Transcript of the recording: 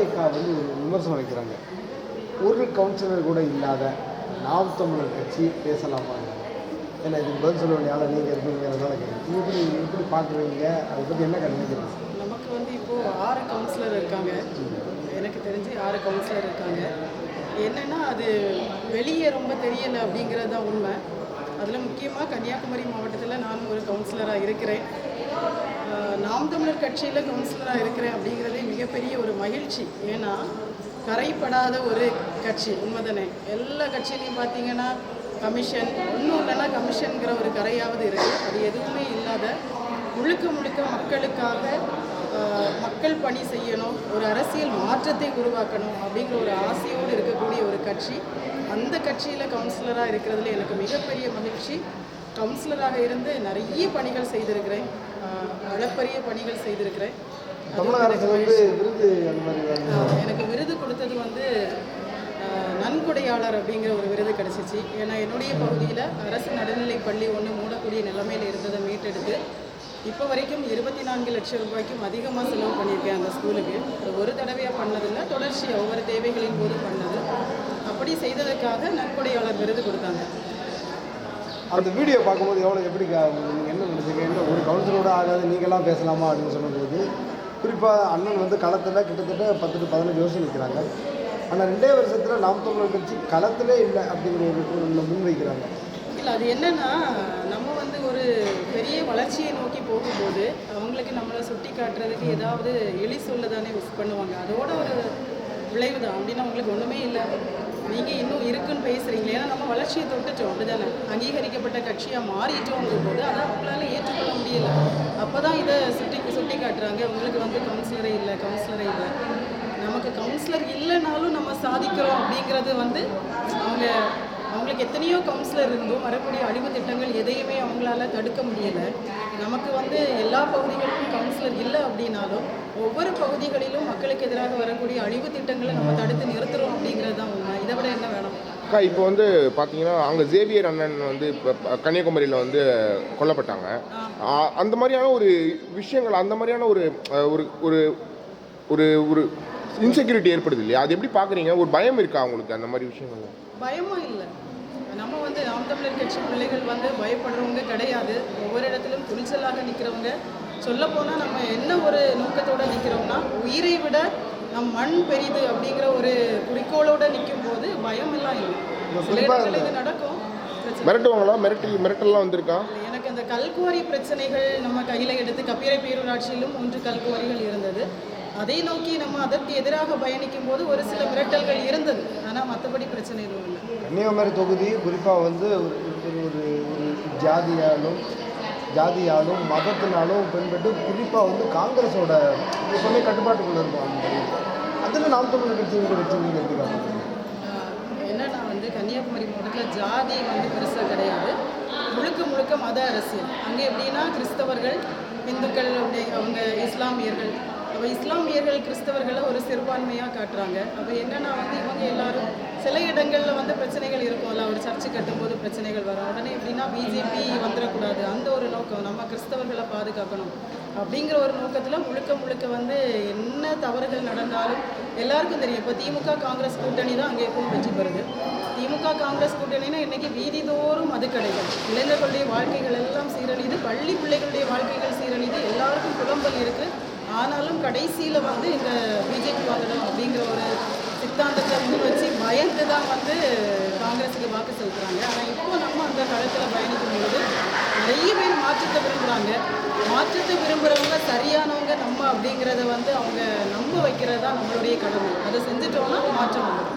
தாவேக்கா வந்து ஒரு விமர்சனம் வைக்கிறாங்க. ஒரு கவுன்சிலர் கூட இல்லாத நாம் தமிழர் கட்சி பேசலாமா? ஏன்னா இதுக்கு பதில் சொல்ல வேண்டிய ஆளை நீங்கள் இருப்பீங்கிறதால கேட்குறேன். எப்படி பார்க்குறீங்க? அதை பற்றி என்ன நினைக்கிறீங்க? நமக்கு வந்து இப்போது 6 கவுன்சிலர் இருக்காங்க. எனக்கு தெரிஞ்சு 6 கவுன்சிலர் இருக்காங்க. என்னென்னா அது வெளியே ரொம்ப தெரியலை அப்படிங்கிறது தான் உண்மை. அதில் முக்கியமாக கன்னியாகுமரி மாவட்டத்தில் நான் ஒரு கவுன்சிலராக இருக்கிறேன். நாம் தமிழர் கட்சியில் கவுன்சிலராக இருக்கிறேன் அப்படிங்கிறதே மிகப்பெரிய ஒரு மகிழ்ச்சி. ஏன்னா கரைப்படாத ஒரு கட்சி, உண்மைதானே. எல்லா கட்சியிலையும் பார்த்தீங்கன்னா கமிஷன், ஒன்றும் இல்லைன்னா கமிஷனுங்கிற ஒரு கரையாவது இருக்குது. அது எதுவுமே இல்லாத முழுக்க முழுக்க மக்களுக்காக மக்கள் பணி செய்யணும், ஒரு அரசியல் மாற்றத்தை உருவாக்கணும் அப்படிங்கிற ஒரு ஆசையோடு இருக்கக்கூடிய ஒரு கட்சி. அந்த கட்சியில் கவுன்சிலராக இருக்கிறதுல எனக்கு மிகப்பெரிய மகிழ்ச்சி. கவுன்சிலராக இருந்து நிறைய பணிகள் செய்திருக்கிறேன், அளப்பரிய பணிகள் செய்திருக்கிறேன். எனக்கு விருது கொடுத்தது வந்து நன்கொடையாளர் அப்படிங்கிற ஒரு விருது கிடச்சிச்சு. ஏன்னா என்னுடைய பகுதியில் அரசு நடுநிலைப் பள்ளி ஒன்று மூடக்கூடிய நிலைமையில் இருந்ததை மீட்டெடுத்து இப்போ வரைக்கும் 24 லட்சம் ரூபாய்க்கும் அதிகமாக செலவு பண்ணியிருக்கேன் அந்த ஸ்கூலுக்கு. ஒரு தடவையாக பண்ணதில்லை, தொடர்ச்சியாக ஒவ்வொரு தேவைகளின் போது பண்ணது. அப்படி செய்ததற்காக நன்கொடையாளர் விருது கொடுத்தாங்க. அந்த வீடியோ பார்க்கும்போது எப்படி நீங்கள் என்ன நினைச்சீங்க? என்ன ஒரு கவுன்சிலரோட ஆகாது நீங்களாம் பேசலாமா அப்படின்னு சொல்லும்போது, குறிப்பாக அண்ணன் வந்து களத்தில் கிட்டத்தட்ட 10 to 15 வருஷம் நிற்கிறாங்க. ஆனால் 2 வருஷத்தில் நாம் தமிழர் கட்சி களத்திலே இல்லை அப்படிங்கிற ஒரு முன்வைக்கிறாங்க. இல்லை, அது என்னென்னா நம்ம வந்து ஒரு பெரிய வளர்ச்சியை நோக்கி போகும்போது அவங்களுக்கு நம்மளை சுட்டி காட்டுறதுக்கு ஏதாவது எளி சொல்ல தானே மிஸ் பண்ணுவாங்க. அதோட ஒரு விளைவு தான். அப்படின்னா அவங்களுக்கு ஒன்றுமே இல்லை, நீங்கள் இன்னும் இருக்குன்னு பேசுகிறீங்களே. ஏன்னா நம்ம வளர்ச்சியை தொட்டுட்டோம், அப்படி தானே. அங்கீகரிக்கப்பட்ட கட்சியாக மாறிட்டோங்கும் போது அதை அவங்களால ஏற்றுக்கொள்ள முடியலை. அப்போ தான் இதை சுட்டி காட்டுறாங்க, உங்களுக்கு வந்து கவுன்சிலரே இல்லை. நமக்கு கவுன்சிலர் இல்லைனாலும் நம்ம சாதிக்கிறோம் அப்படிங்கிறது வந்து அவங்களுக்கு எத்தனையோ கவுன்சிலர் இருந்தும் வரக்கூடிய அழிவு திட்டங்கள் எதையுமே அவங்களால தடுக்க முடியலை. நமக்கு வந்து எல்லா பகுதிகளிலும் கவுன்சிலர் இல்லை அப்படின்னாலும் ஒவ்வொரு பகுதிகளிலும் மக்களுக்கு எதிராக வரக்கூடிய அழிவு திட்டங்களை நம்ம தடுத்து நிறுத்துகிறோம் அப்படிங்கிறது தான் உண்மை. இதை விட என்ன வேணும்? இப்போ வந்து பார்த்தீங்கன்னா அங்கே ஜேவியர் அண்ணன் வந்து இப்போ கன்னியாகுமரியில் வந்து கொல்லப்பட்டாங்க. அந்த மாதிரியான ஒரு விஷயங்கள், அந்த மாதிரியான ஒரு ஒரு ஒரு ஒரு இன்செக்யூரிட்டி ஏற்படுது இல்லையா? அது எப்படி பார்க்குறீங்க? ஒரு பயம் இருக்கா அவங்களுக்கு அந்த மாதிரி விஷயங்கள்? பயமும் இல்லை. நம்ம வந்து நாம் தமிழர் கட்சி பிள்ளைகள் வந்து பயப்படுறவங்க கிடையாது. ஒவ்வொரு இடத்திலும் துணிச்சலாக நிற்கிறவங்க. சொல்லப்போனால் நம்ம என்ன ஒரு நோக்கத்தோடு நிற்கிறோம்னா, உயிரை விட நம் மண் பெரிது அப்படிங்கிற ஒரு குறிக்கோளோடு நிற்கும் போது பயம் எல்லாம் இல்லை. சில இடங்களில் இது நடக்கும். மிரட்டுவாங்களா? மிரட்டல்லாம் வந்திருக்கா? எனக்கு அந்த கல்குவாரி பிரச்சனைகள் நம்ம கையில் எடுத்து கப்பிரை பேரூராட்சியிலும் 1 கல்குவாரிகள் இருந்தது. அதை நோக்கி நம்ம அதற்கு எதிராக பயணிக்கும் போது ஒரு சில மிரட்டல்கள் இருந்தது. ஆனால் மற்றபடி பிரச்சனை எதுவும் இல்லை. கன்னியாகுமரி தொகுதி குறிப்பாக வந்து ஒரு ஜாதியாலும் மதத்தினாலும் பெண்பட்டு குறிப்பாக வந்து காங்கிரஸோட எப்பவுமே கட்டுப்பாட்டுக்குள்ளே இருக்கும். அதில் நாம் தமிழர் கட்சியோட வச்சு நீங்கள் எப்படி காட்டுறீங்க? என்னன்னா வந்து கன்னியாகுமரி மாவட்டத்தில் ஜாதி வந்து பெருசாக கிடையாது, முழுக்க மத அரசியல். அங்கே எப்படின்னா கிறிஸ்தவர்கள், இந்துக்கள், அவங்க இஸ்லாமியர்கள். அப்போ இஸ்லாமியர்கள் கிறிஸ்தவர்களை ஒரு சிறுபான்மையாக காட்டுறாங்க. அப்போ என்னென்னா வந்து இவங்க எல்லாரும் சில இடங்களில் வந்து பிரச்சனைகள் இருக்கும்ல, ஒரு சர்ச்சு கட்டும்போது பிரச்சனைகள் வரும். உடனே எப்படின்னா பிஜேபி வந்துடக்கூடாது, அந்த ஒரு நோக்கம், நம்ம கிறிஸ்தவர்களை பாதுகாக்கணும் அப்படிங்கிற ஒரு நோக்கத்தில் முழுக்க வந்து என்ன தவறுகள் நடந்தாலும் எல்லாருக்கும் தெரியும். இப்போ திமுக காங்கிரஸ் கூட்டணி தான் அங்கே எப்பவும் வெற்றி பெறுது. திமுக காங்கிரஸ் கூட்டணினா இன்றைக்கி வீதிதோறும் மதுக்கடைகள், இளைஞர்களுடைய வாழ்க்கைகள் எல்லாம் சீரழிது, பள்ளி பிள்ளைகளுடைய வாழ்க்கைகள் சீரழிது, எல்லாருக்கும் புலம்பல் இருக்குது. ஆனாலும் கடைசியில் வந்து இந்த பிஜேபி வாங்கணும் அப்படிங்கிற ஒரு சித்தாந்தத்தை முன் வச்சு பயந்து தான் வந்து காங்கிரஸுக்கு வாக்கு செலுத்துகிறாங்க. ஆனால் இப்போ நம்ம அந்த களத்தில் பயணிக்கும் பொழுது நிறைய பேர் மாற்றத்தை விரும்புகிறாங்க. மாற்றத்தை விரும்புகிறவங்க சரியானவங்க நம்ம அப்படிங்கிறத வந்து அவங்க நம்ப வைக்கிறது தான் நம்மளுடைய கடமை. அதை செஞ்சுட்டோன்னா மாற்றம் வரும்.